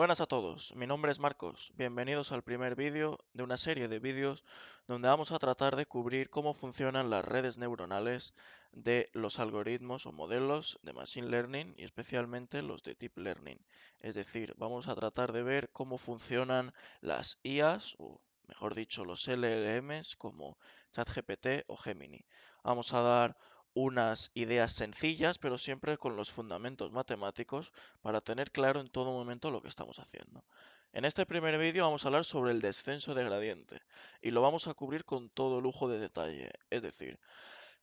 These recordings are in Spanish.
Buenas a todos, mi nombre es Marcos. Bienvenidos al primer vídeo de una serie de vídeos donde vamos a tratar de cubrir cómo funcionan las redes neuronales de los algoritmos o modelos de Machine Learning y especialmente los de Deep Learning. Es decir, vamos a tratar de ver cómo funcionan las IAs o mejor dicho los LLMs como ChatGPT o Gemini. Vamos a dar unas ideas sencillas pero siempre con los fundamentos matemáticos para tener claro en todo momento lo que estamos haciendo. En este primer vídeo vamos a hablar sobre el descenso de gradiente y lo vamos a cubrir con todo lujo de detalle. Es decir,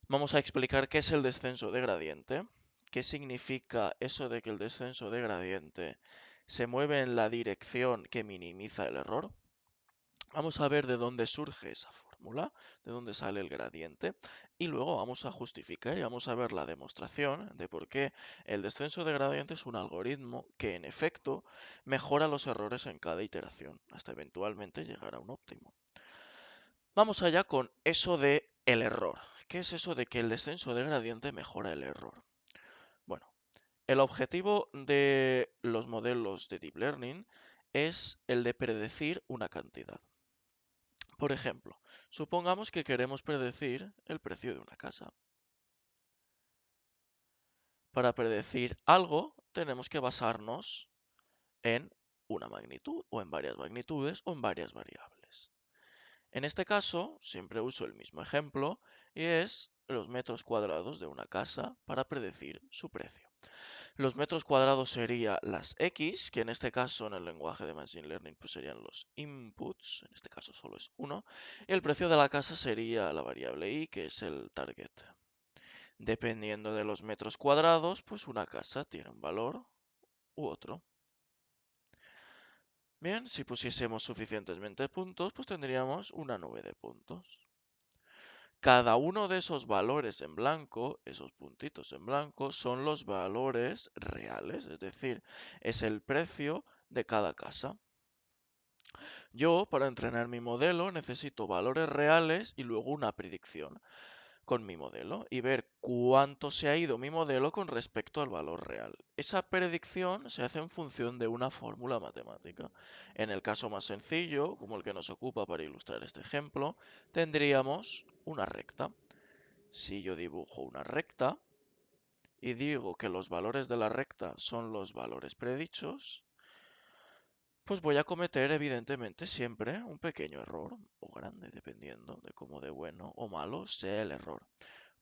vamos a explicar qué es el descenso de gradiente, qué significa eso de que el descenso de gradiente se mueve en la dirección que minimiza el error. Vamos a ver de dónde surge esa fórmula, de dónde sale el gradiente, y luego vamos a justificar y vamos a ver la demostración de por qué el descenso de gradiente es un algoritmo que en efecto mejora los errores en cada iteración, hasta eventualmente llegar a un óptimo. Vamos allá con eso de el error. ¿Qué es eso de que el descenso de gradiente mejora el error? Bueno, el objetivo de los modelos de Deep Learning es el de predecir una cantidad. Por ejemplo, supongamos que queremos predecir el precio de una casa. Para predecir algo, tenemos que basarnos en una magnitud, o en varias magnitudes, o en varias variables. En este caso, siempre uso el mismo ejemplo, y es los metros cuadrados de una casa para predecir su precio. Los metros cuadrados serían las X, que en este caso en el lenguaje de Machine Learning pues serían los inputs, en este caso solo es uno, y el precio de la casa sería la variable Y, que es el target. Dependiendo de los metros cuadrados, pues una casa tiene un valor u otro. Bien, si pusiésemos suficientemente puntos, pues tendríamos una nube de puntos. Cada uno de esos valores en blanco, esos puntitos en blanco, son los valores reales, es decir, es el precio de cada casa. Yo, para entrenar mi modelo, necesito valores reales y luego una predicción con mi modelo y ver cuánto se ha ido mi modelo con respecto al valor real. Esa predicción se hace en función de una fórmula matemática. En el caso más sencillo, como el que nos ocupa para ilustrar este ejemplo, tendríamos una recta. Si yo dibujo una recta y digo que los valores de la recta son los valores predichos, pues voy a cometer evidentemente siempre un pequeño error, o grande, dependiendo de cómo de bueno o malo sea el error.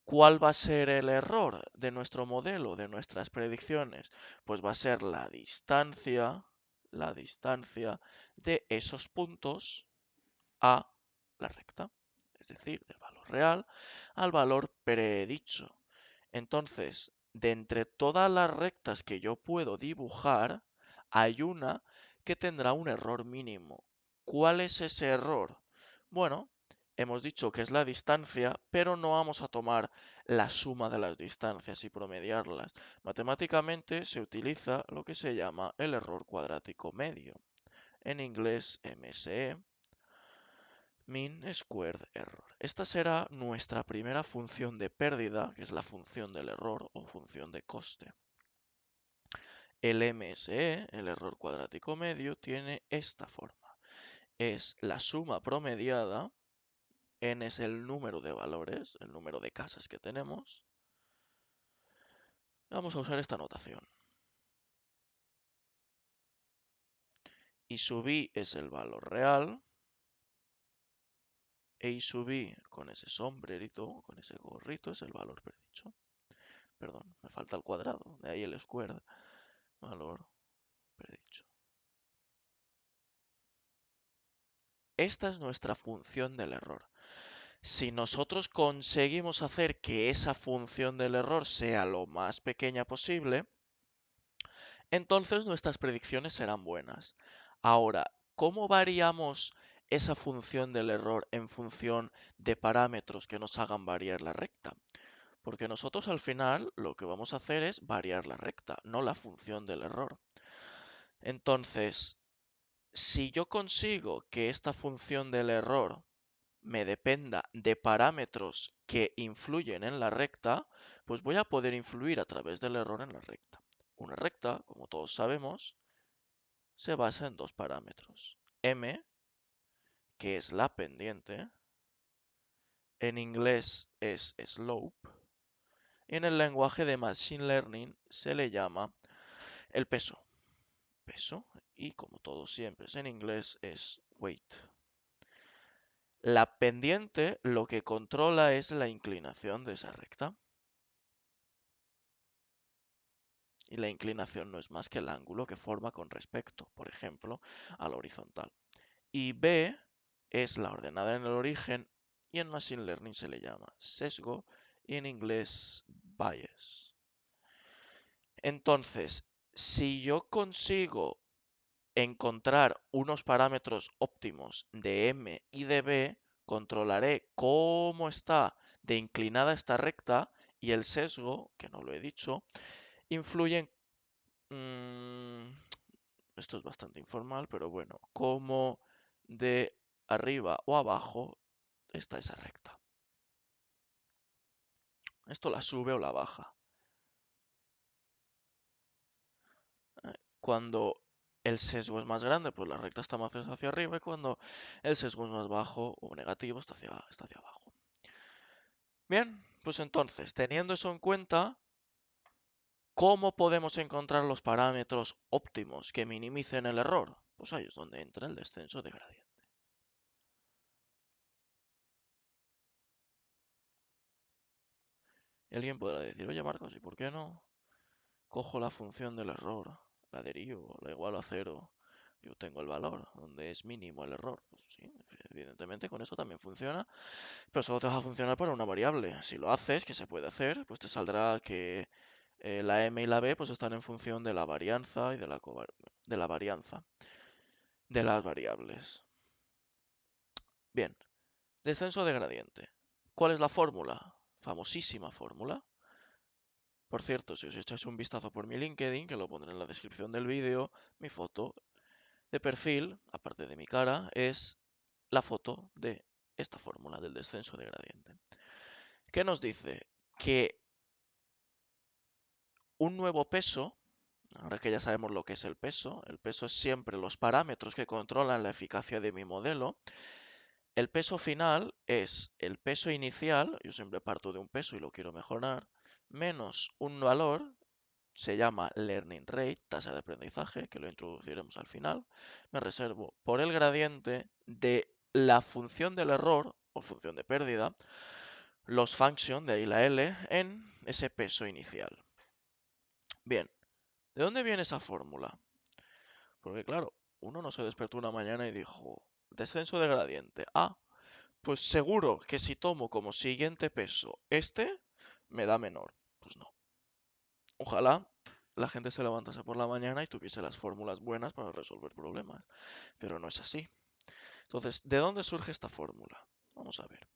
¿Cuál va a ser el error de nuestro modelo, de nuestras predicciones? Pues va a ser la distancia de esos puntos a la recta, es decir, del valor real al valor predicho. Entonces, de entre todas las rectas que yo puedo dibujar, hay una que tendrá un error mínimo. ¿Cuál es ese error? Bueno, hemos dicho que es la distancia, pero no vamos a tomar la suma de las distancias y promediarlas. Matemáticamente se utiliza lo que se llama el error cuadrático medio, en inglés MSE, Mean Squared Error. Esta será nuestra primera función de pérdida, que es la función del error o función de coste. El MSE, el error cuadrático medio, tiene esta forma. Es la suma promediada, n es el número de valores, el número de casas que tenemos. Vamos a usar esta notación. I sub i es el valor real. E I sub i con ese sombrerito, con ese gorrito, es el valor predicho. Perdón, me falta el cuadrado, de ahí el squared. Valor predicho. Esta es nuestra función del error. Si nosotros conseguimos hacer que esa función del error sea lo más pequeña posible, entonces nuestras predicciones serán buenas. Ahora, ¿cómo variamos esa función del error en función de parámetros que nos hagan variar la recta? Porque nosotros al final lo que vamos a hacer es variar la recta, no la función del error. Entonces, si yo consigo que esta función del error me dependa de parámetros que influyen en la recta, pues voy a poder influir a través del error en la recta. Una recta, como todos sabemos, se basa en dos parámetros. M, que es la pendiente, en inglés es slope, y en el lenguaje de Machine Learning se le llama el peso. Peso, y como todo siempre es en inglés, es weight. La pendiente lo que controla es la inclinación de esa recta. Y la inclinación no es más que el ángulo que forma con respecto, por ejemplo, a la horizontal. Y B es la ordenada en el origen y en Machine Learning se le llama sesgo y en inglés bias. Entonces, si yo consigo encontrar unos parámetros óptimos de M y de B, controlaré cómo está de inclinada esta recta y el sesgo, que no lo he dicho, influye en... esto es bastante informal, pero bueno, cómo de arriba o abajo está esa recta. Esto la sube o la baja. Cuando el sesgo es más grande, pues la recta está más hacia arriba y cuando el sesgo es más bajo o negativo está hacia abajo. Bien, pues entonces, teniendo eso en cuenta, ¿cómo podemos encontrar los parámetros óptimos que minimicen el error? Pues ahí es donde entra el descenso de gradiente. Y alguien podrá decir, oye Marcos, ¿y por qué no cojo la función del error, la derivo, la igualo a cero? Yo tengo el valor, donde es mínimo el error. Pues sí, evidentemente con eso también funciona, pero solo te va a funcionar para una variable. Si lo haces, que se puede hacer, pues te saldrá que la m y la b pues están en función de la varianza y de la varianza de las variables. Bien, descenso de gradiente. ¿Cuál es la fórmula? Famosísima fórmula. Por cierto, si os echáis un vistazo por mi LinkedIn, que lo pondré en la descripción del vídeo, mi foto de perfil, aparte de mi cara, es la foto de esta fórmula del descenso de gradiente. ¿Qué nos dice? Que un nuevo peso, ahora que ya sabemos lo que es el peso es siempre los parámetros que controlan la eficacia de mi modelo. El peso final es el peso inicial, yo siempre parto de un peso y lo quiero mejorar, menos un valor, se llama learning rate, tasa de aprendizaje, que lo introduciremos al final. Me reservo por el gradiente de la función del error o función de pérdida, los function, de ahí la L, en ese peso inicial. Bien, ¿de dónde viene esa fórmula? Porque claro, uno no se despertó una mañana y dijo, descenso de gradiente. Ah, pues seguro que si tomo como siguiente peso este, me da menor. Pues no. Ojalá la gente se levantase por la mañana y tuviese las fórmulas buenas para resolver problemas, pero no es así. Entonces, ¿de dónde surge esta fórmula? Vamos a ver.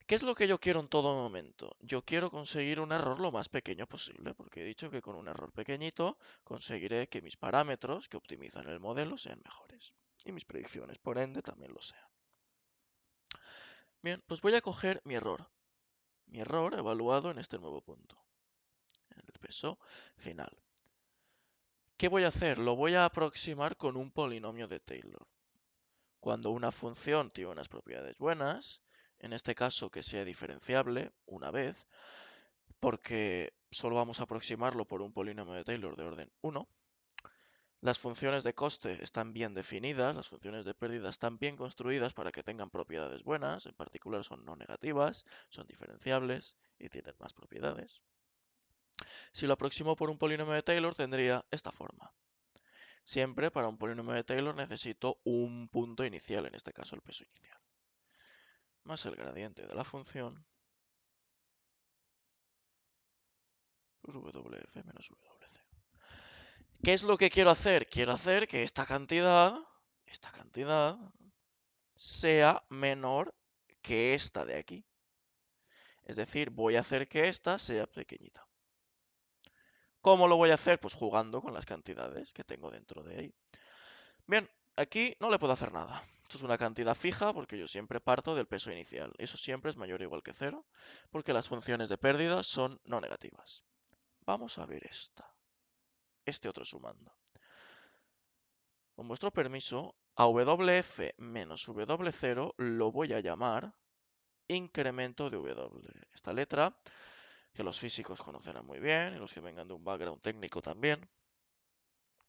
¿Qué es lo que yo quiero en todo momento? Yo quiero conseguir un error lo más pequeño posible, porque he dicho que con un error pequeñito conseguiré que mis parámetros que optimizan el modelo sean mejores. Y mis predicciones, por ende, también lo sean. Bien, pues voy a coger mi error. Mi error evaluado en este nuevo punto, en el peso final. ¿Qué voy a hacer? Lo voy a aproximar con un polinomio de Taylor. Cuando una función tiene unas propiedades buenas, en este caso que sea diferenciable una vez, porque solo vamos a aproximarlo por un polinomio de Taylor de orden 1, las funciones de coste están bien definidas, las funciones de pérdida están bien construidas para que tengan propiedades buenas, en particular son no negativas, son diferenciables y tienen más propiedades. Si lo aproximo por un polinomio de Taylor tendría esta forma. Siempre para un polinomio de Taylor necesito un punto inicial, en este caso el peso inicial, más el gradiente de la función, pues WF menos WC. ¿Qué es lo que quiero hacer? Quiero hacer que esta cantidad sea menor que esta de aquí. Es decir, voy a hacer que esta sea pequeñita. ¿Cómo lo voy a hacer? Pues jugando con las cantidades que tengo dentro de ahí. Bien, aquí no le puedo hacer nada. Esto es una cantidad fija porque yo siempre parto del peso inicial. Eso siempre es mayor o igual que 0 porque las funciones de pérdida son no negativas. Vamos a ver esta. Este otro sumando. Con vuestro permiso, a WF menos W0 lo voy a llamar incremento de W. Esta letra, que los físicos conocerán muy bien, y los que vengan de un background técnico también.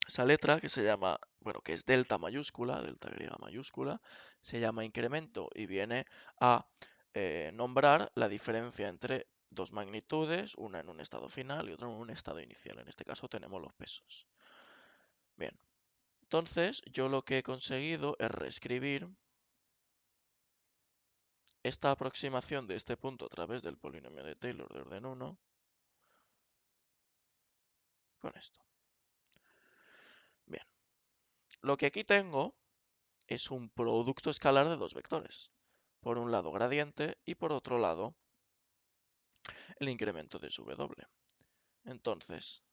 Esa letra que se llama, bueno, que es delta mayúscula, delta griega mayúscula, se llama incremento y viene a nombrar la diferencia entre dos magnitudes, una en un estado final y otra en un estado inicial. En este caso tenemos los pesos. Bien, entonces yo lo que he conseguido es reescribir esta aproximación de este punto a través del polinomio de Taylor de orden 1 con esto. Bien, lo que aquí tengo es un producto escalar de dos vectores. Por un lado gradiente y por otro lado el incremento de su W. Entonces,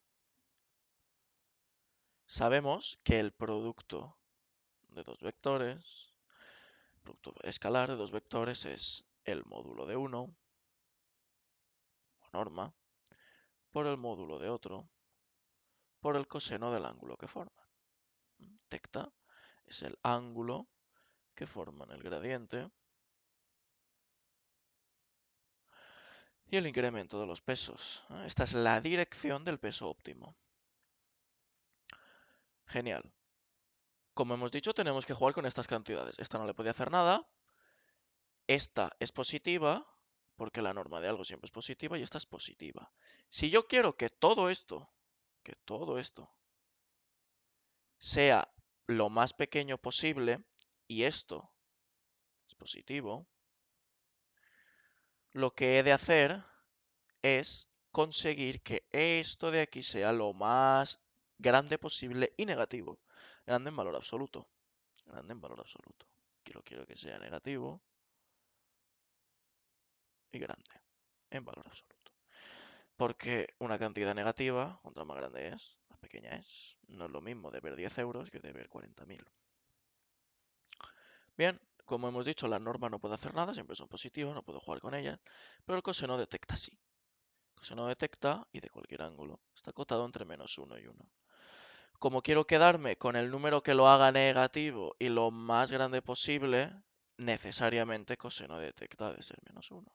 sabemos que el producto de dos vectores, producto escalar de dos vectores es el módulo de uno, o norma, por el módulo de otro, por el coseno del ángulo que forman. Tecta es el ángulo que forman el gradiente y el incremento de los pesos. Esta es la dirección del peso óptimo. Genial. Como hemos dicho, tenemos que jugar con estas cantidades. Esta no le podía hacer nada. Esta es positiva, porque la norma de algo siempre es positiva, y esta es positiva. Si yo quiero que todo esto sea lo más pequeño posible, y esto es positivo, lo que he de hacer es conseguir que esto de aquí sea lo más grande posible y negativo. Grande en valor absoluto. Grande en valor absoluto. Aquí lo quiero que sea negativo y grande en valor absoluto. Porque una cantidad negativa, cuanto más grande es, más pequeña es. No es lo mismo deber 10 euros que deber 40.000. Bien, como hemos dicho, la norma no puede hacer nada, siempre son positivas, no puedo jugar con ellas. Pero el coseno detecta sí. El coseno detecta y de cualquier ángulo. Está acotado entre -1 y 1. Como quiero quedarme con el número que lo haga negativo y lo más grande posible, necesariamente coseno detecta de ser -1.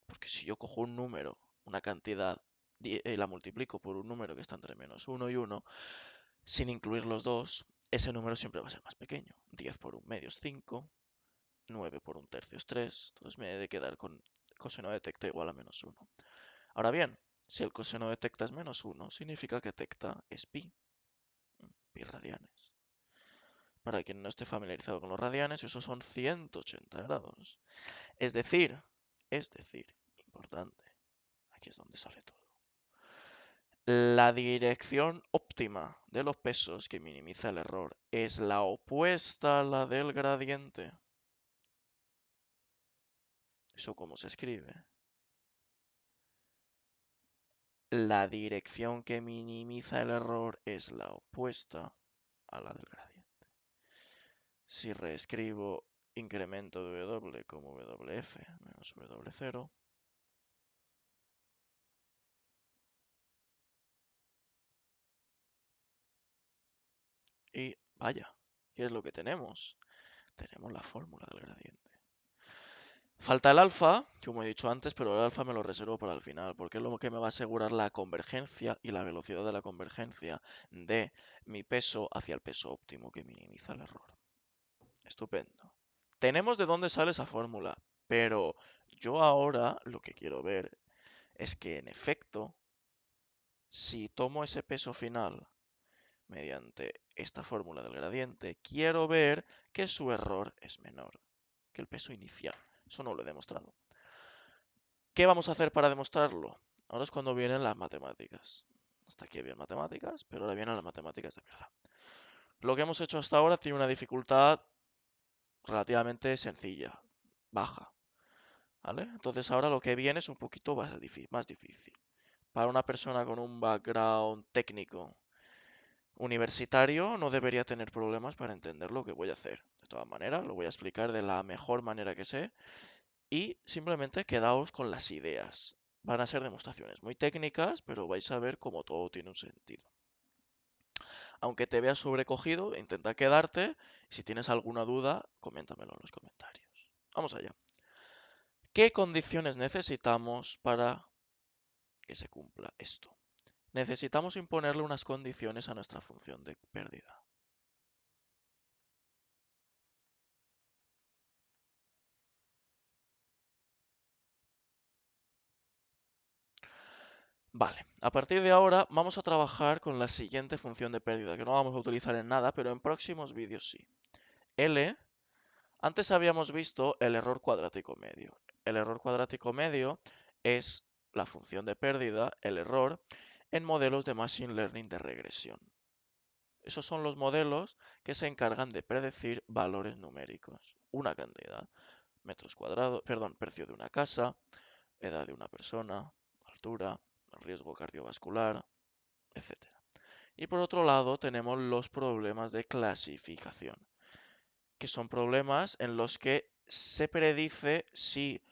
Porque si yo cojo un número, una cantidad, y la multiplico por un número que está entre -1 y 1, sin incluir los dos, ese número siempre va a ser más pequeño. 10 por un medio es 5, 9 por un tercio es 3, entonces me he de quedar con coseno de tecta igual a -1. Ahora bien, si el coseno de tecta es -1, significa que tecta es pi, pi radianes. Para quien no esté familiarizado con los radianes, esos son 180 grados. Es decir, importante, aquí es donde sale todo. La dirección óptima de los pesos que minimiza el error es la opuesta a la del gradiente. ¿Eso cómo se escribe? La dirección que minimiza el error es la opuesta a la del gradiente. Si reescribo incremento de W como WF menos W0, y vaya, ¿qué es lo que tenemos? Tenemos la fórmula del gradiente. Falta el alfa, como he dicho antes, pero el alfa me lo reservo para el final, porque es lo que me va a asegurar la convergencia y la velocidad de la convergencia de mi peso hacia el peso óptimo que minimiza el error. Estupendo. Tenemos de dónde sale esa fórmula, pero yo ahora lo que quiero ver es que en efecto, si tomo ese peso final mediante esta fórmula del gradiente, quiero ver que su error es menor que el peso inicial. Eso no lo he demostrado. ¿Qué vamos a hacer para demostrarlo? Ahora es cuando vienen las matemáticas. Hasta aquí había matemáticas, pero ahora vienen las matemáticas de verdad. Lo que hemos hecho hasta ahora tiene una dificultad relativamente sencilla, baja. ¿Vale? Entonces ahora lo que viene es un poquito más difícil. Para una persona con un background técnico universitario no debería tener problemas para entender lo que voy a hacer. De todas maneras, lo voy a explicar de la mejor manera que sé y simplemente quedaos con las ideas. Van a ser demostraciones muy técnicas, pero vais a ver cómo todo tiene un sentido. Aunque te veas sobrecogido, intenta quedarte. Si tienes alguna duda, coméntamelo en los comentarios. Vamos allá. ¿Qué condiciones necesitamos para que se cumpla esto? Necesitamos imponerle unas condiciones a nuestra función de pérdida. Vale, a partir de ahora vamos a trabajar con la siguiente función de pérdida, que no vamos a utilizar en nada, pero en próximos vídeos sí. L, antes habíamos visto el error cuadrático medio. El error cuadrático medio es la función de pérdida, el error, en modelos de Machine Learning de regresión. Esos son los modelos que se encargan de predecir valores numéricos, una cantidad, metros cuadrados, perdón, precio de una casa, edad de una persona, altura, riesgo cardiovascular, etcétera. Y por otro lado tenemos los problemas de clasificación, que son problemas en los que se predice si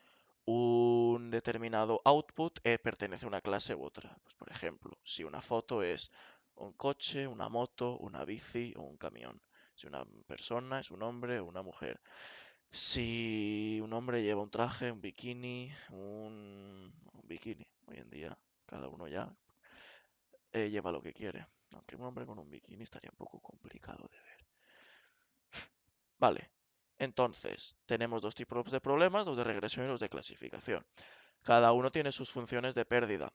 un determinado output pertenece a una clase u otra. Pues, por ejemplo, si una foto es un coche, una moto, una bici o un camión. Si una persona es un hombre o una mujer. Si un hombre lleva un traje, un bikini, un bikini. Hoy en día cada uno ya lleva lo que quiere. Aunque un hombre con un bikini estaría un poco complicado de ver. Vale, entonces tenemos dos tipos de problemas, los de regresión y los de clasificación. Cada uno tiene sus funciones de pérdida,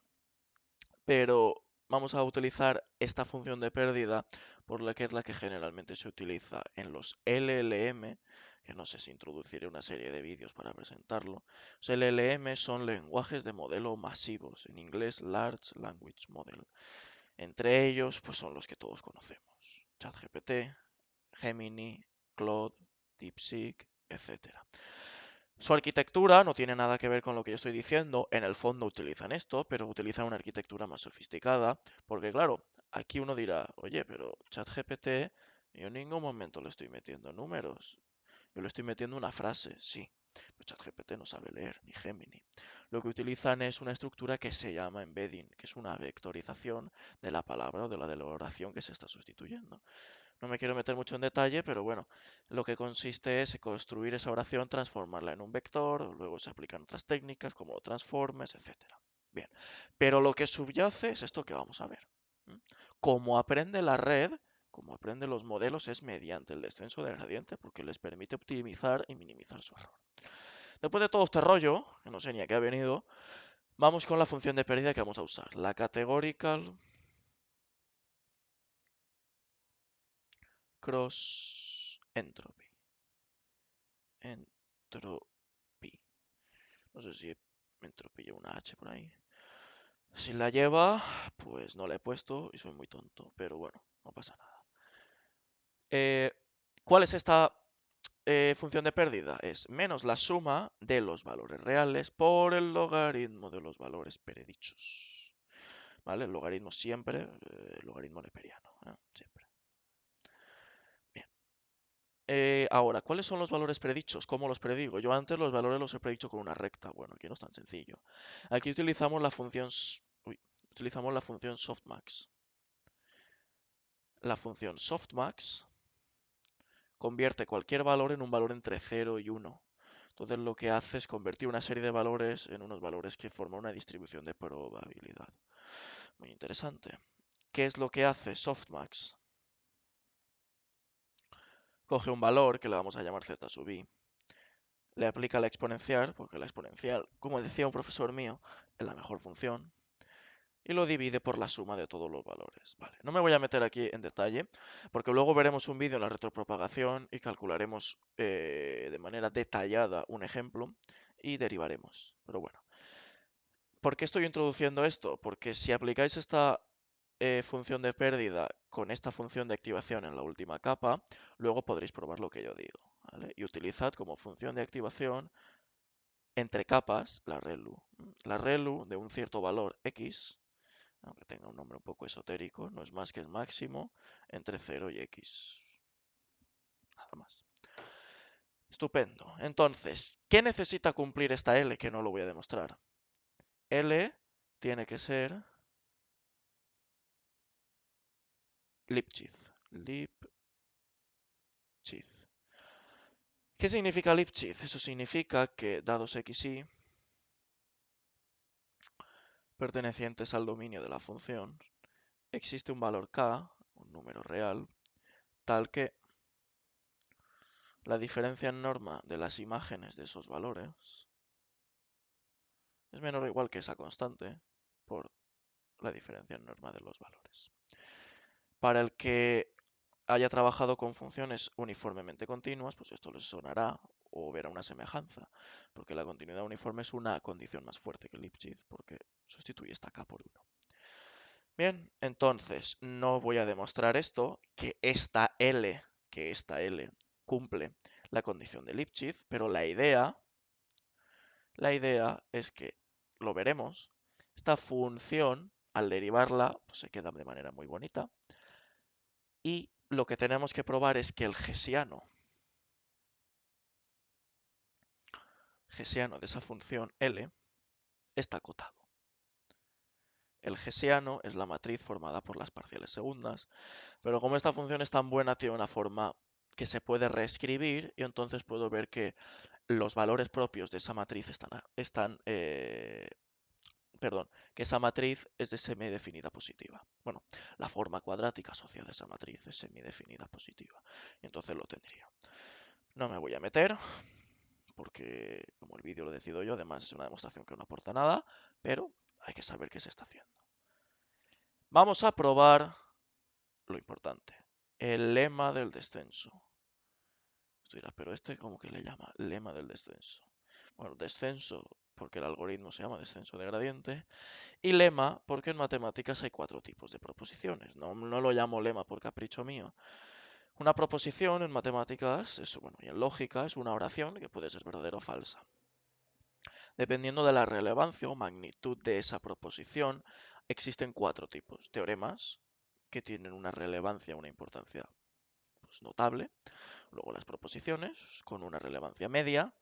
pero vamos a utilizar esta función de pérdida por la que es la que generalmente se utiliza en los LLM, que no sé si introduciré una serie de vídeos para presentarlo. Los LLM son lenguajes de modelo masivos, en inglés Large Language Model. Entre ellos, pues son los que todos conocemos: ChatGPT, Gemini, Claude, DeepSeek, etc. Su arquitectura no tiene nada que ver con lo que yo estoy diciendo. En el fondo utilizan esto, pero utilizan una arquitectura más sofisticada. Porque claro, aquí uno dirá, oye, pero ChatGPT, yo en ningún momento le estoy metiendo números. Yo le estoy metiendo una frase, sí. Pero ChatGPT no sabe leer, ni Gemini. Lo que utilizan es una estructura que se llama embedding, que es una vectorización de la palabra o de la oración que se está sustituyendo. No me quiero meter mucho en detalle, pero bueno, lo que consiste es construir esa oración, transformarla en un vector, luego se aplican otras técnicas como transformes, etcétera. Bien, pero lo que subyace es esto que vamos a ver. ¿Mm? Cómo aprende la red, cómo aprende los modelos, es mediante el descenso del gradiente, porque les permite optimizar y minimizar su error. Después de todo este rollo, que no sé ni a qué ha venido, vamos con la función de pérdida que vamos a usar, la categorical cross entropy. Entropy. No sé si entropy lleva una H por ahí. Si la lleva, pues no la he puesto y soy muy tonto, pero bueno, no pasa nada. Eh, ¿Cuál es esta función de pérdida? Es menos la suma de los valores reales por el logaritmo de los valores predichos. ¿Vale? El logaritmo siempre, logaritmo neperiano, siempre. Bien. Ahora, ¿cuáles son los valores predichos? ¿Cómo los predigo? Yo antes los valores los he predicho con una recta. Bueno, aquí no es tan sencillo. Aquí utilizamos la función, utilizamos la función softmax. La función softmax convierte cualquier valor en un valor entre 0 y 1. Entonces lo que hace es convertir una serie de valores en unos valores que forman una distribución de probabilidad. Muy interesante. ¿Qué es lo que hace softmax? Coge un valor que le vamos a llamar z sub i, le aplica la exponencial, porque la exponencial, como decía un profesor mío, es la mejor función, y lo divide por la suma de todos los valores. Vale, no me voy a meter aquí en detalle, porque luego veremos un vídeo en la retropropagación y calcularemos de manera detallada un ejemplo y derivaremos. Pero bueno, ¿por qué estoy introduciendo esto? Porque si aplicáis esta función de pérdida con esta función de activación en la última capa, luego podréis probar lo que yo digo, ¿vale? Y utilizad como función de activación entre capas la ReLU. La ReLU de un cierto valor X, aunque tenga un nombre un poco esotérico, no es más que el máximo entre 0 y X. Nada más. Estupendo. Entonces, ¿qué necesita cumplir esta L? Que no lo voy a demostrar. L tiene que ser Lipschitz. ¿Qué significa Lipschitz? Eso significa que, dados x y pertenecientes al dominio de la función, existe un valor k, un número real, tal que la diferencia en norma de las imágenes de esos valores es menor o igual que esa constante por la diferencia en norma de los valores. Para el que haya trabajado con funciones uniformemente continuas, pues esto les sonará o verá una semejanza, porque la continuidad uniforme es una condición más fuerte que Lipschitz, porque sustituye esta k por 1. Bien, entonces no voy a demostrar esto, que esta L cumple la condición de Lipschitz, pero la idea es que, lo veremos, esta función, al derivarla, pues se queda de manera muy bonita, y lo que tenemos que probar es que el hessiano de esa función L está acotado. El hessiano es la matriz formada por las parciales segundas, pero como esta función es tan buena, tiene una forma que se puede reescribir y entonces puedo ver que los valores propios de esa matriz que esa matriz es de semidefinida positiva. Bueno, la forma cuadrática asociada a esa matriz es semidefinida positiva, y entonces lo tendría. No me voy a meter, porque como el vídeo lo decido yo, además es una demostración que no aporta nada, pero hay que saber qué se está haciendo. Vamos a probar lo importante, el lema del descenso. Tú dirás, pero este como que le llama lema del descenso. Bueno, descenso porque el algoritmo se llama descenso de gradiente, y lema porque en matemáticas hay 4 tipos de proposiciones. No lo llamo lema por capricho mío. Una proposición en matemáticas, bueno, y en lógica, es una oración que puede ser verdadera o falsa. Dependiendo de la relevancia o magnitud de esa proposición, existen 4 tipos. Teoremas, que tienen una relevancia, una importancia pues, notable. Luego las proposiciones, con una relevancia media.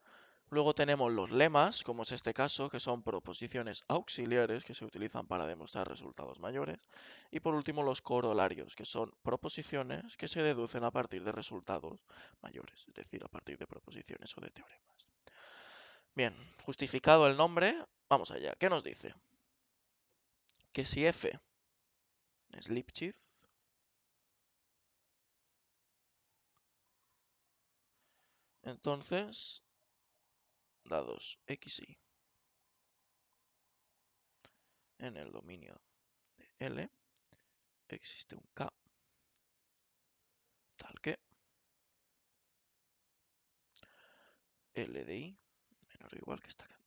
Luego tenemos los lemas, como es este caso, que son proposiciones auxiliares que se utilizan para demostrar resultados mayores. Y por último los corolarios, que son proposiciones que se deducen a partir de resultados mayores, es decir, a partir de proposiciones o de teoremas. Bien, justificado el nombre, vamos allá. ¿Qué nos dice? Que si f es Lipschitz, entonces, dados x y en el dominio de L, existe un K tal que L de I menor o igual que esta cantidad.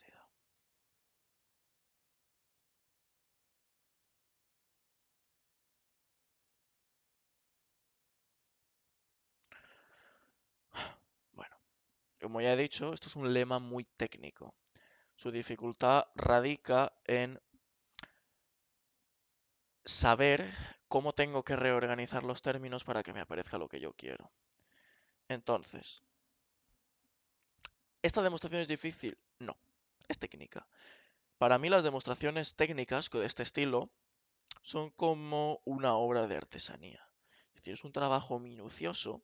Bueno, como ya he dicho, esto es un lema muy técnico. Su dificultad radica en saber cómo tengo que reorganizar los términos para que me aparezca lo que yo quiero. Entonces, ¿esta demostración es difícil? No, es técnica. Para mí las demostraciones técnicas de este estilo son como una obra de artesanía. Es decir, es un trabajo minucioso,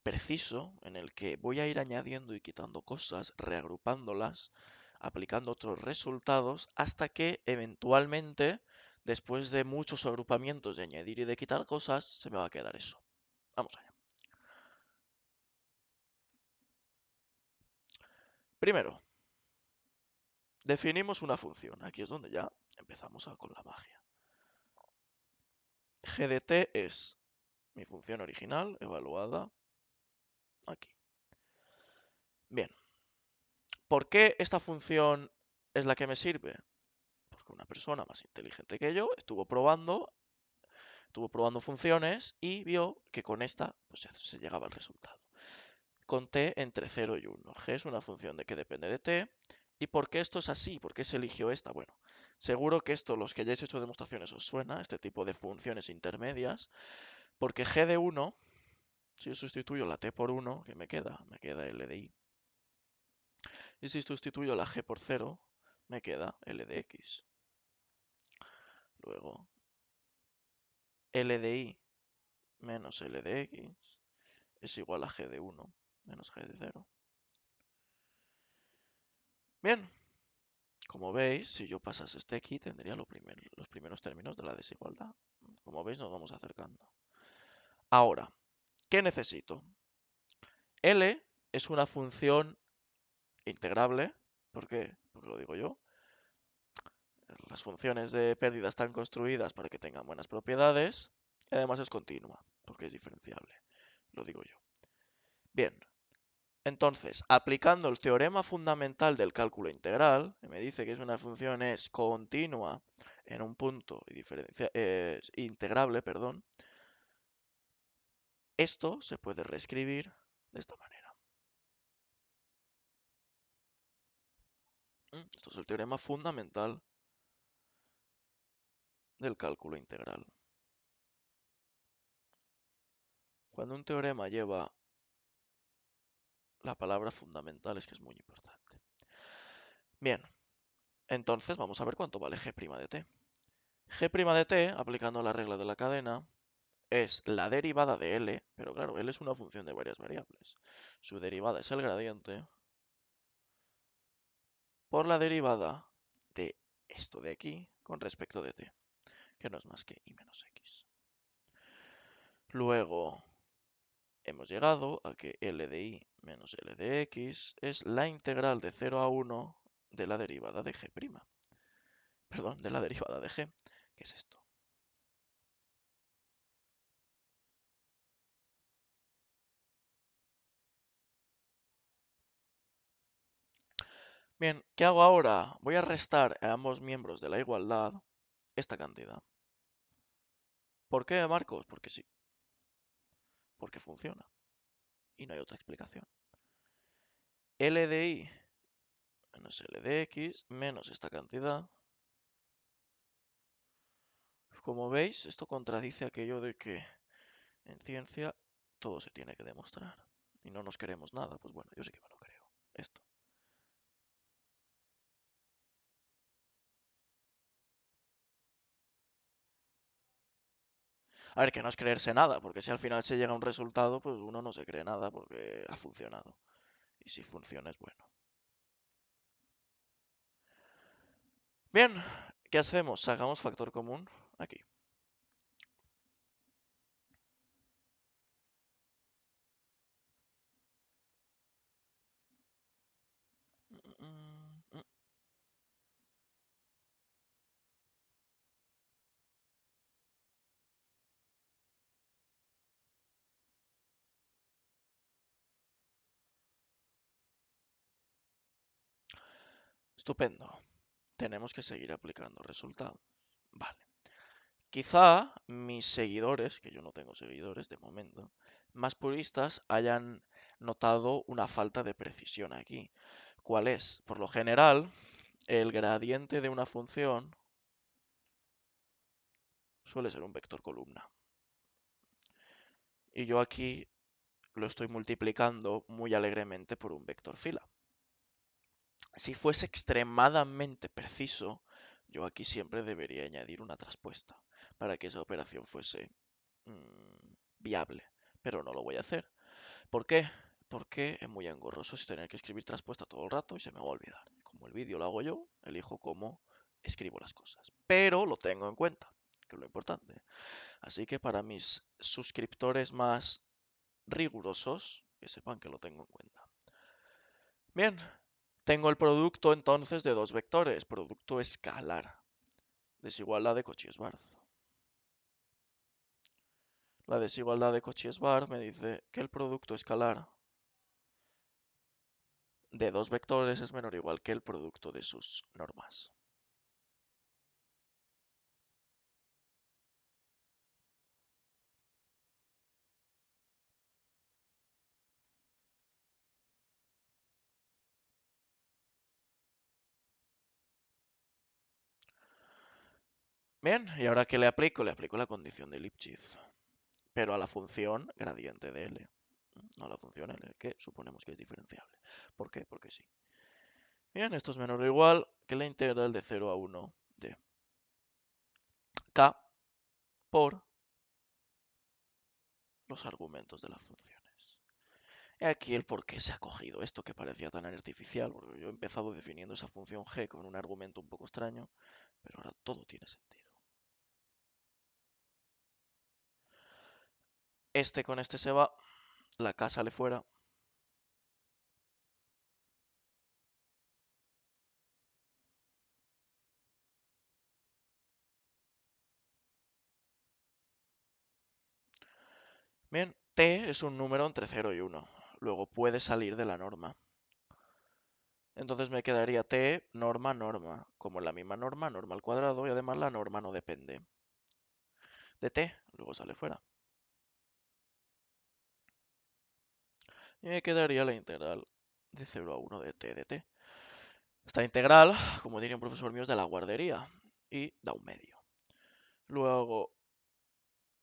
preciso, en el que voy a ir añadiendo y quitando cosas, reagrupándolas, aplicando otros resultados, hasta que eventualmente, después de muchos agrupamientos de añadir y de quitar cosas, se me va a quedar eso. Vamos allá. Primero, definimos una función. Aquí es donde ya empezamos con la magia. G de t es mi función original evaluada aquí. Bien. ¿Por qué esta función es la que me sirve? Porque una persona más inteligente que yo estuvo probando funciones y vio que con esta pues, se llegaba al resultado. Con t entre 0 y 1. G es una función de que depende de t. ¿Y por qué esto es así? ¿Por qué se eligió esta? Bueno, seguro que esto, los que hayáis hecho demostraciones, os suena, este tipo de funciones intermedias, porque g de 1, si yo sustituyo la t por 1, ¿qué me queda? Me queda L de i. Y si sustituyo la g por 0, me queda L de x. Luego, L de i menos L de X es igual a G de 1 menos G de 0. Bien, como veis, si yo pasase este aquí, tendría los primeros términos de la desigualdad. Como veis, nos vamos acercando. Ahora, ¿qué necesito? L es una función integrable. ¿Por qué? Porque lo digo yo. Las funciones de pérdida están construidas para que tengan buenas propiedades y además es continua, porque es diferenciable. Lo digo yo. Bien, entonces, aplicando el teorema fundamental del cálculo integral, que me dice que una función es continua en un punto y integrable, perdón, esto se puede reescribir de esta manera. Esto es el teorema fundamental del cálculo integral. Cuando un teorema lleva la palabra fundamental es que es muy importante. Bien, entonces vamos a ver cuánto vale g' de t. G' de t, aplicando la regla de la cadena, es la derivada de L, pero claro, L es una función de varias variables. Su derivada es el gradiente por la derivada de esto de aquí con respecto de t, que no es más que y menos x. Luego hemos llegado a que L de y menos L de x es la integral de 0 a 1 de la derivada de g'. Perdón, de la derivada de g, que es esto. Bien, ¿qué hago ahora? Voy a restar a ambos miembros de la igualdad esta cantidad. ¿Por qué, Marcos? Porque sí. Porque funciona. Y no hay otra explicación. L de y menos L de x menos esta cantidad. Como veis, esto contradice aquello de que en ciencia todo se tiene que demostrar. Y no nos queremos nada. Pues bueno, yo sí que me lo creo. Esto. A ver, que no es creerse nada, porque si al final se llega a un resultado, pues uno no se cree nada porque ha funcionado. Y si funciona es bueno. Bien, ¿qué hacemos? Sacamos factor común aquí. Estupendo. Tenemos que seguir aplicando resultados. Vale. Quizá mis seguidores, que yo no tengo seguidores de momento, más puristas hayan notado una falta de precisión aquí. ¿Cuál es? Por lo general, el gradiente de una función suele ser un vector columna. Y yo aquí lo estoy multiplicando muy alegremente por un vector fila. Si fuese extremadamente preciso, yo aquí siempre debería añadir una traspuesta para que esa operación fuese viable, pero no lo voy a hacer. ¿Por qué? Porque es muy engorroso si tener que escribir traspuesta todo el rato y se me va a olvidar. Como el vídeo lo hago yo, elijo cómo escribo las cosas. Pero lo tengo en cuenta, que es lo importante. Así que para mis suscriptores más rigurosos, que sepan que lo tengo en cuenta. Bien, tengo el producto entonces de dos vectores, producto escalar. Desigualdad de Cauchy-Schwarz. La desigualdad de Cauchy-Schwarz me dice que el producto escalar de dos vectores es menor o igual que el producto de sus normas. Bien, ¿y ahora qué le aplico? Le aplico la condición de Lipschitz, pero a la función gradiente de L, no a la función L, que suponemos que es diferenciable. ¿Por qué? Porque sí. Bien, esto es menor o igual que la integral de 0 a 1 de k por los argumentos de las funciones. He aquí el por qué se ha cogido esto que parecía tan artificial, porque yo he empezado definiendo esa función g con un argumento un poco extraño, pero ahora todo tiene sentido. Este con este se va, la k sale fuera. Bien, t es un número entre 0 y 1. Luego puede salir de la norma. Entonces me quedaría t, norma, norma. Como la misma norma, norma al cuadrado, y además la norma no depende de t, luego sale fuera. Y me quedaría la integral de 0 a 1 de t de t. Esta integral, como diría un profesor mío, es de la guardería y da un medio. Luego,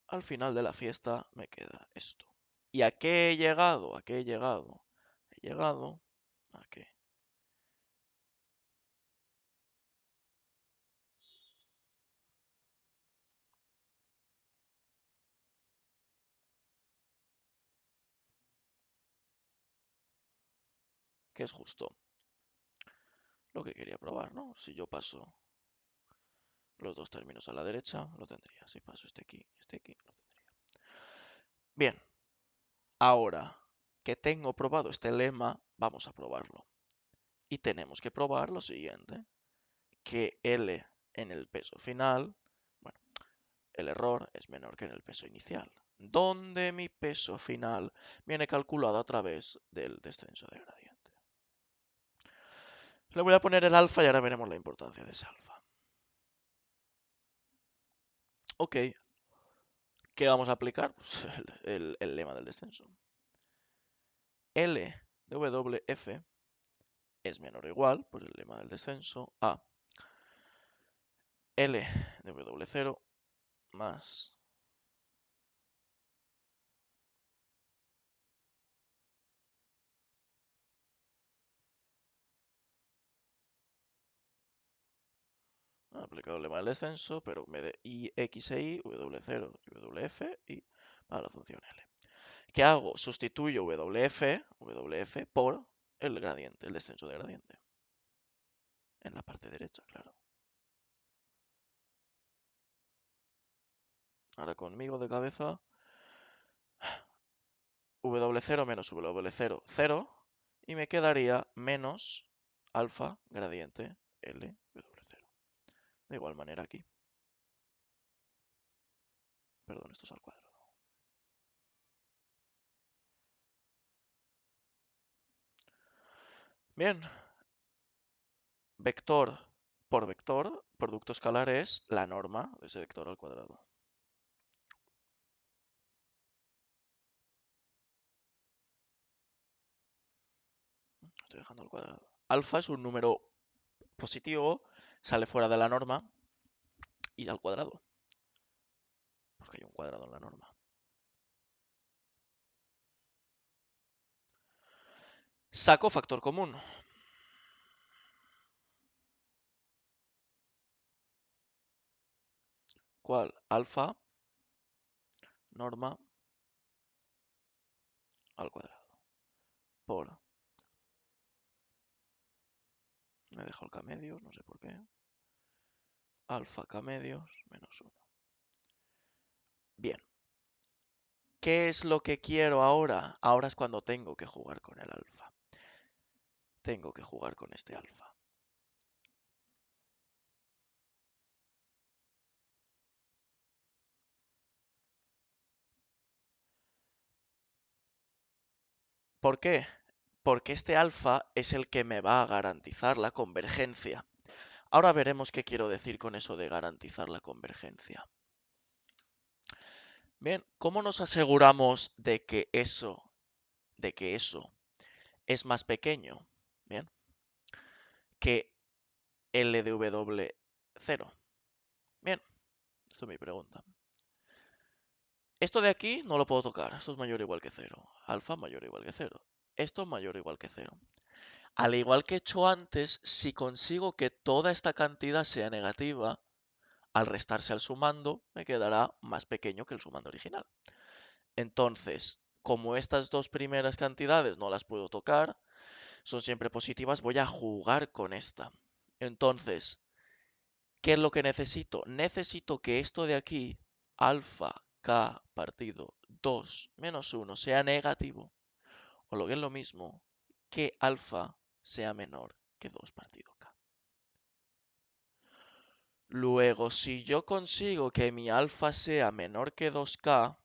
al final de la fiesta, me queda esto. ¿Y a qué he llegado? ¿A qué he llegado? He llegado a qué. Que es justo lo que quería probar, ¿no? Si yo paso los dos términos a la derecha, lo tendría. Si paso este aquí, lo tendría. Bien, ahora que tengo probado este lema, vamos a probarlo. Y tenemos que probar lo siguiente, que L en el peso final, bueno, el error es menor que en el peso inicial, donde mi peso final viene calculado a través del descenso de gradiente. Le voy a poner el alfa y ahora veremos la importancia de ese alfa. Ok, ¿qué vamos a aplicar? Pues el lema del descenso. L de WF es menor o igual, por el lema del descenso, a L de W0 más aplicado el lema del descenso, pero en vez de I, X e Y, W0 y WF y para la función L. ¿Qué hago? Sustituyo WF por el gradiente, el descenso de gradiente. En la parte derecha, claro. Ahora conmigo de cabeza. W0 menos W0, 0. Y me quedaría menos alfa gradiente L W0. De igual manera aquí. Perdón, esto es al cuadrado. Bien. Vector por vector, producto escalar es la norma de ese vector al cuadrado. Estoy dejando al cuadrado. Alfa es un número positivo, sale fuera de la norma y al cuadrado. Porque hay un cuadrado en la norma. Saco factor común. ¿Cuál? Alfa, norma, al cuadrado. Por. Me dejo el k medios, no sé por qué. Alfa k medios menos 1. Bien. ¿Qué es lo que quiero ahora? Ahora es cuando tengo que jugar con el alfa. Tengo que jugar con este alfa. ¿Por qué? Porque este alfa es el que me va a garantizar la convergencia. Ahora veremos qué quiero decir con eso de garantizar la convergencia. Bien, ¿cómo nos aseguramos de que eso es más pequeño? Bien, que L de W0. Bien, esto es mi pregunta. Esto de aquí no lo puedo tocar, esto es mayor o igual que 0. Alfa mayor o igual que 0. Esto es mayor o igual que 0. Al igual que he hecho antes, si consigo que toda esta cantidad sea negativa, al restarse al sumando, me quedará más pequeño que el sumando original. Entonces, como estas dos primeras cantidades no las puedo tocar, son siempre positivas, voy a jugar con esta. Entonces, ¿qué es lo que necesito? Necesito que esto de aquí, alfa k partido 2 menos 1, sea negativo. O lo que es lo mismo, que alfa sea menor que 2 partido k. Luego, si yo consigo que mi alfa sea menor que 2k,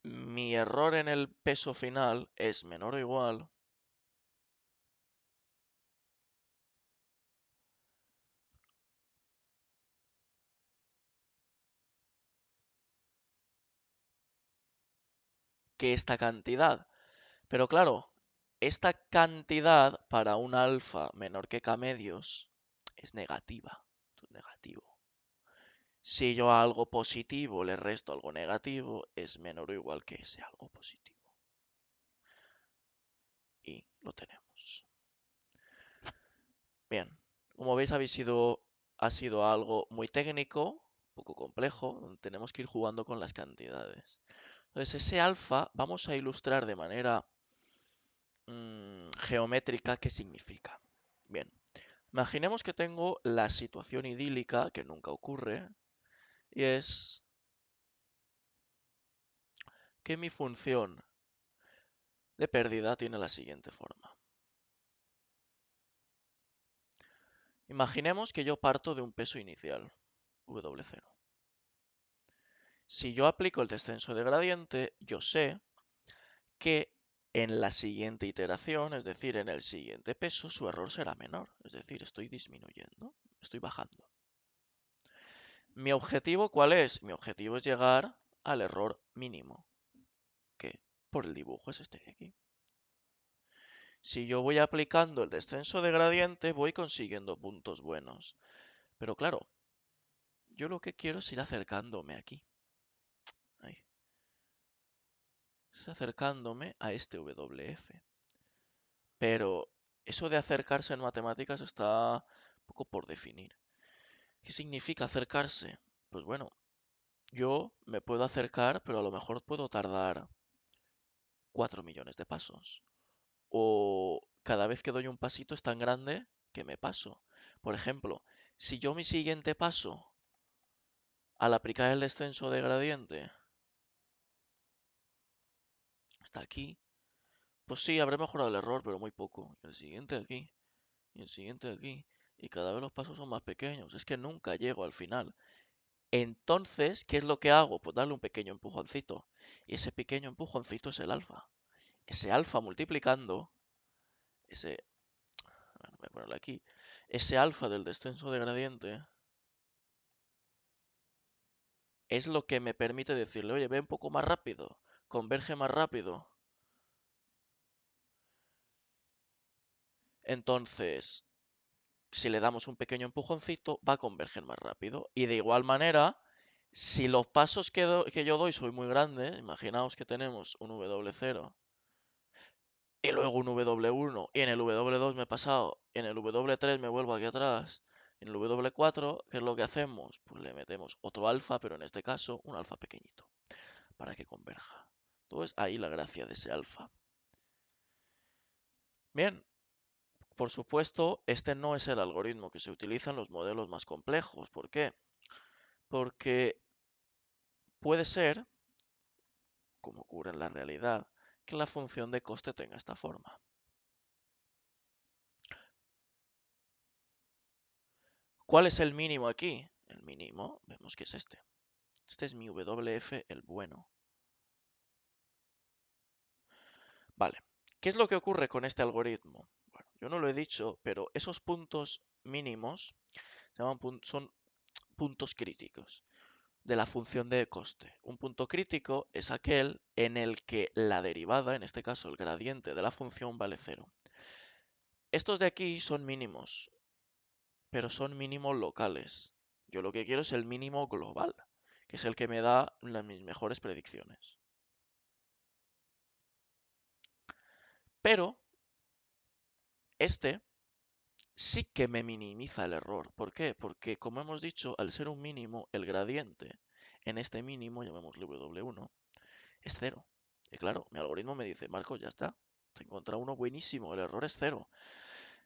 mi error en el peso final es menor o igual que esta cantidad. Pero claro, esta cantidad para un alfa menor que k medios es negativa. Esto es negativo. Si yo a algo positivo le resto algo negativo, es menor o igual que ese algo positivo. Y lo tenemos. Bien, como veis ha sido algo muy técnico, un poco complejo, donde tenemos que ir jugando con las cantidades. Entonces ese alfa vamos a ilustrar de manera geométrica qué significa. Bien, imaginemos que tengo la situación idílica, que nunca ocurre, y es que mi función de pérdida tiene la siguiente forma. Imaginemos que yo parto de un peso inicial, W0. Si yo aplico el descenso de gradiente, yo sé que en la siguiente iteración, es decir, en el siguiente peso, su error será menor. Es decir, estoy disminuyendo, estoy bajando. ¿Mi objetivo cuál es? Mi objetivo es llegar al error mínimo, que por el dibujo es este de aquí. Si yo voy aplicando el descenso de gradiente, voy consiguiendo puntos buenos. Pero claro, yo lo que quiero es ir acercándome aquí. Ahí. Es acercándome a este WF. Pero eso de acercarse en matemáticas está un poco por definir. ¿Qué significa acercarse? Pues bueno, yo me puedo acercar, pero a lo mejor puedo tardar 4 millones de pasos. O cada vez que doy un pasito es tan grande que me paso. Por ejemplo, si yo mi siguiente paso al aplicar el descenso de gradiente está aquí, pues sí, habré mejorado el error, pero muy poco. Y el siguiente aquí, y el siguiente aquí, y cada vez los pasos son más pequeños. Es que nunca llego al final. Entonces, ¿qué es lo que hago? Pues darle un pequeño empujoncito. Y ese pequeño empujoncito es el alfa. Ese alfa multiplicando, ese, bueno, voy a ponerlo aquí, ese alfa del descenso de gradiente es lo que me permite decirle, oye, ve un poco más rápido, converge más rápido. Entonces, si le damos un pequeño empujoncito, va a converger más rápido. Y de igual manera, si los pasos que yo doy son muy grandes, imaginaos que tenemos un W0 y luego un W1 y en el W2 me he pasado, y en el W3 me vuelvo aquí atrás, en el W4, ¿qué es lo que hacemos? Pues le metemos otro alfa, pero en este caso un alfa pequeñito, para que converja. Entonces ahí la gracia de ese alfa. Bien, por supuesto, este no es el algoritmo que se utiliza en los modelos más complejos. ¿Por qué? Porque puede ser, como ocurre en la realidad, que la función de coste tenga esta forma. ¿Cuál es el mínimo aquí? El mínimo, vemos que es este. Este es mi WF, el bueno. Vale, ¿qué es lo que ocurre con este algoritmo? Bueno, yo no lo he dicho, pero esos puntos mínimos son puntos críticos de la función de coste. Un punto crítico es aquel en el que la derivada, en este caso el gradiente de la función, vale 0. Estos de aquí son mínimos, pero son mínimos locales. Yo lo que quiero es el mínimo global, que es el que me da mis mejores predicciones. Pero este sí que me minimiza el error. ¿Por qué? Porque, como hemos dicho, al ser un mínimo, el gradiente en este mínimo, llamémosle W1, es cero. Y claro, mi algoritmo me dice, Marcos, ya está, te encontré uno buenísimo, el error es cero.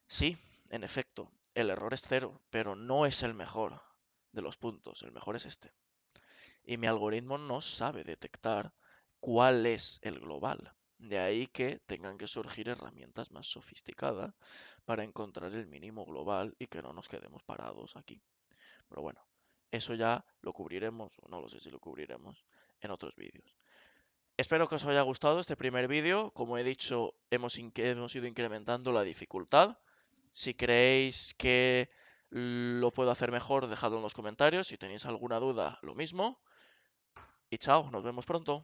Sí, en efecto, el error es cero, pero no es el mejor de los puntos, el mejor es este. Y mi algoritmo no sabe detectar cuál es el global. De ahí que tengan que surgir herramientas más sofisticadas para encontrar el mínimo global y que no nos quedemos parados aquí. Pero bueno, eso ya lo cubriremos, o no lo sé si lo cubriremos, en otros vídeos. Espero que os haya gustado este primer vídeo. Como he dicho, hemos ido incrementando la dificultad. Si creéis que lo puedo hacer mejor, dejadlo en los comentarios. Si tenéis alguna duda, lo mismo. Y chao, nos vemos pronto.